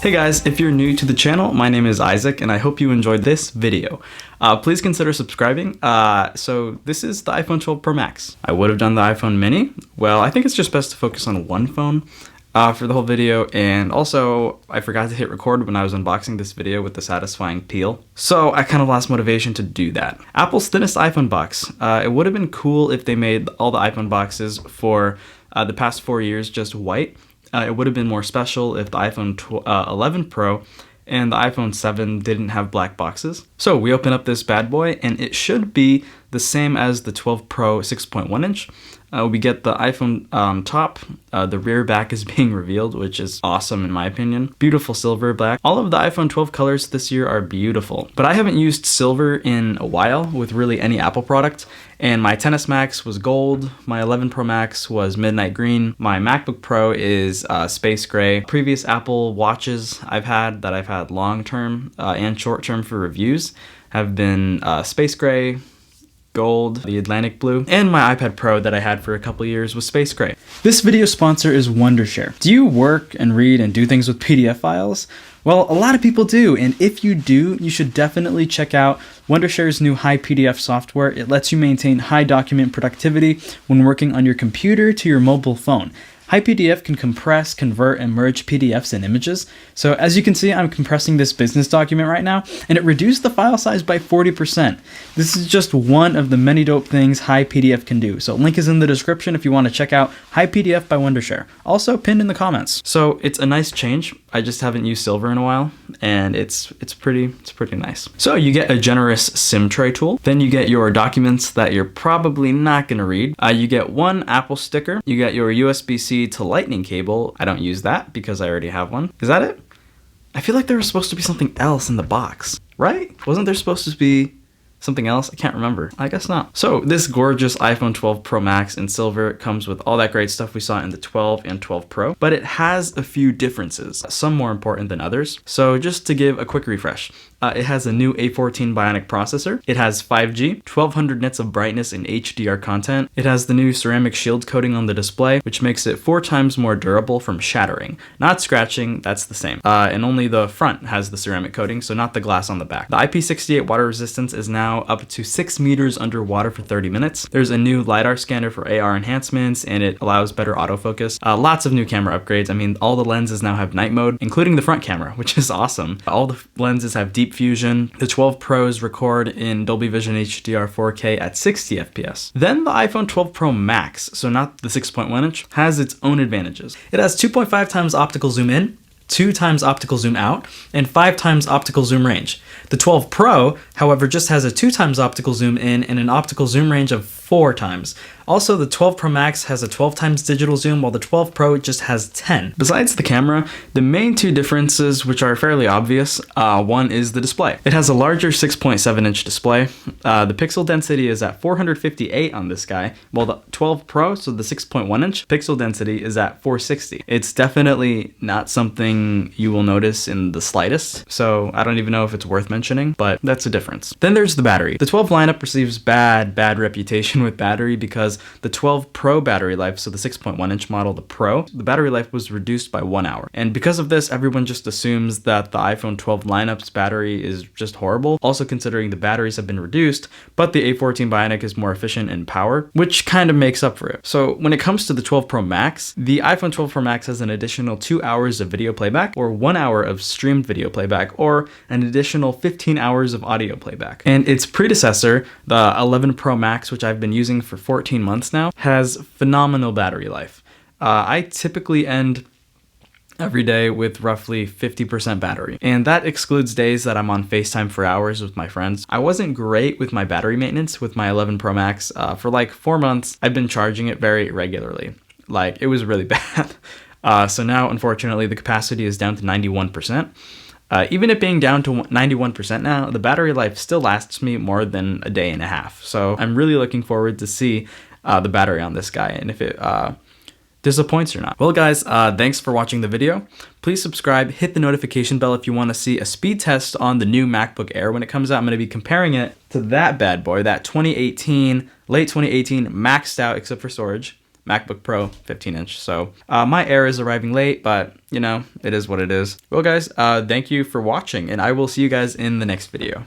Hey guys, if you're new to the channel, my name is Isaac and I hope you enjoyed this video. Please consider subscribing. So this is the iPhone 12 Pro Max. I would have done the iPhone mini. Well, I think it's just best to focus on one phone for the whole video, and also I forgot to hit record when I was unboxing this video with the satisfying peel. So I kind of lost motivation to do that. Apple's thinnest iPhone box. It would have been cool if they made all the iPhone boxes for the past 4 years just white. It would have been more special if the iPhone 11 Pro and the iPhone 7 didn't have black boxes. So we open up this bad boy and it should be the same as the 12 Pro 6.1 inch. We get the iPhone top, the rear back is being revealed, which is awesome in my opinion. Beautiful silver black. All of the iPhone 12 colors this year are beautiful, but I haven't used silver in a while with really any Apple product. And my XS Max was gold, my 11 Pro Max was midnight green, my MacBook Pro is space gray. Previous Apple watches I've had long-term and short-term for reviews have been space gray, gold, the Atlantic blue, and my iPad Pro that I had for a couple years was space gray. This video sponsor is Wondershare. Do you work and read and do things with PDF files? Well, a lot of people do, and if you do, you should definitely check out Wondershare's new High PDF software. It lets you maintain high document productivity when working on your computer to your mobile phone. High PDF can compress, convert, and merge PDFs and images. So as you can see, I'm compressing this business document right now, and it reduced the file size by 40%. This is just one of the many dope things High PDF can do. So link is in the description if you want to check out High PDF by Wondershare. Also pinned in the comments. So it's a nice change. I just haven't used silver in a while, and it's pretty nice. So you get a generous SIM tray tool. Then you get your documents that you're probably not gonna read. You get one Apple sticker. You get your USB-C to lightning cable. I don't use that because I already have one. Is that it? I feel like there was supposed to be something else in the box, right? Wasn't there supposed to be something else? I can't remember. I guess not. So this gorgeous iPhone 12 Pro Max in silver comes with all that great stuff we saw in the 12 and 12 Pro, but it has a few differences, some more important than others. So just to give a quick refresh, it has a new A14 Bionic processor. It has 5G, 1200 nits of brightness in HDR content. It has the new ceramic shield coating on the display, which makes it 4 times more durable from shattering. Not scratching, that's the same. And only the front has the ceramic coating, so not the glass on the back. The IP68 water resistance is now up to 6 meters underwater for 30 minutes. There's a new LiDAR scanner for AR enhancements, and it allows better autofocus. Lots of new camera upgrades. I mean, all the lenses now have night mode, including the front camera, which is awesome. All the lenses have deep fusion. The 12 Pros record in Dolby Vision HDR 4K at 60 FPS. Then the iPhone 12 Pro Max, so not the 6.1 inch, has its own advantages. It has 2.5 times optical zoom in, 2 times optical zoom out, and 5 times optical zoom range. The 12 Pro, however, just has a 2 times optical zoom in and an optical zoom range of 4 times. Also, the 12 Pro Max has a 12 times digital zoom, while the 12 Pro just has 10. Besides the camera, the main two differences, which are fairly obvious, one is the display. It has a larger 6.7 inch display. The pixel density is at 458 on this guy, while the 12 Pro, so the 6.1 inch, pixel density is at 460. It's definitely not something you will notice in the slightest, so I don't even know if it's worth mentioning, but that's a difference. Then there's the battery. The 12 lineup receives bad reputation with battery because the 12 Pro battery life, so the 6.1 inch model, the Pro, the battery life was reduced by 1 hour. And because of this, everyone just assumes that the iPhone 12 lineup's battery is just horrible, also considering the batteries have been reduced, but the A14 Bionic is more efficient in power, which kind of makes up for it. So when it comes to the 12 Pro Max, the iPhone 12 Pro Max has an additional 2 hours of video playback, or 1 hour of streamed video playback, or an additional 15 hours of audio playback. And its predecessor, the 11 Pro Max, which I've been using for 14 months now, has phenomenal battery life. I typically end every day with roughly 50% battery, and that excludes days that I'm on FaceTime for hours with my friends. I wasn't great with my battery maintenance with my 11 Pro Max. For like 4 months, I've been charging it very regularly. Like, it was really bad. So now, unfortunately, the capacity is down to 91%. Even it being down to 91% now, the battery life still lasts me more than a day and a half. So I'm really looking forward to see the battery on this guy and if it disappoints or not. Well guys, thanks for watching the video. Please subscribe, hit the notification bell if you want to see a speed test on the new MacBook Air. When it comes out, I'm going to be comparing it to that bad boy, that late 2018 maxed out except for storage MacBook Pro 15-inch. So my Air is arriving late, but you know, it is what it is. Well guys, thank you for watching, and I will see you guys in the next video.